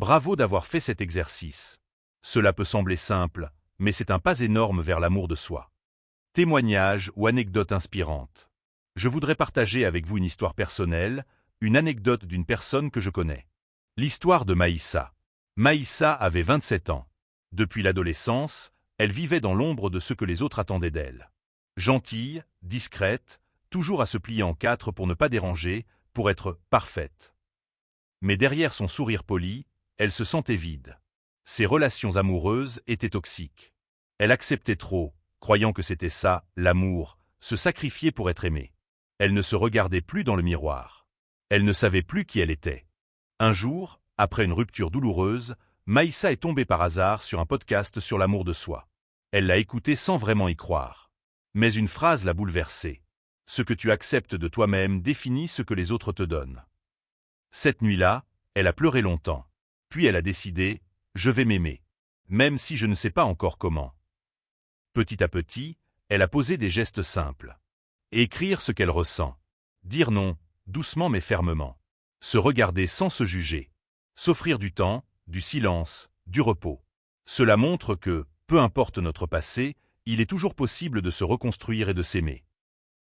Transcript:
Bravo d'avoir fait cet exercice. Cela peut sembler simple, mais c'est un pas énorme vers l'amour de soi. Témoignage ou anecdote inspirante. Je voudrais partager avec vous une histoire personnelle, une anecdote d'une personne que je connais. L'histoire de Maïssa. Maïssa avait 27 ans. Depuis l'adolescence, elle vivait dans l'ombre de ce que les autres attendaient d'elle. Gentille, discrète, toujours à se plier en quatre pour ne pas déranger, pour être parfaite. Mais derrière son sourire poli, elle se sentait vide. Ses relations amoureuses étaient toxiques. Elle acceptait trop, croyant que c'était ça, l'amour, se sacrifier pour être aimée. Elle ne se regardait plus dans le miroir. Elle ne savait plus qui elle était. Un jour, après une rupture douloureuse, Maïssa est tombée par hasard sur un podcast sur l'amour de soi. Elle l'a écouté sans vraiment y croire. Mais une phrase l'a bouleversée. Ce que tu acceptes de toi-même définit ce que les autres te donnent. Cette nuit-là, elle a pleuré longtemps. Puis elle a décidé, je vais m'aimer. Même si je ne sais pas encore comment. Petit à petit, elle a posé des gestes simples. Écrire ce qu'elle ressent. Dire non, doucement mais fermement. Se regarder sans se juger. S'offrir du temps, du silence, du repos. Cela montre que, peu importe notre passé, il est toujours possible de se reconstruire et de s'aimer.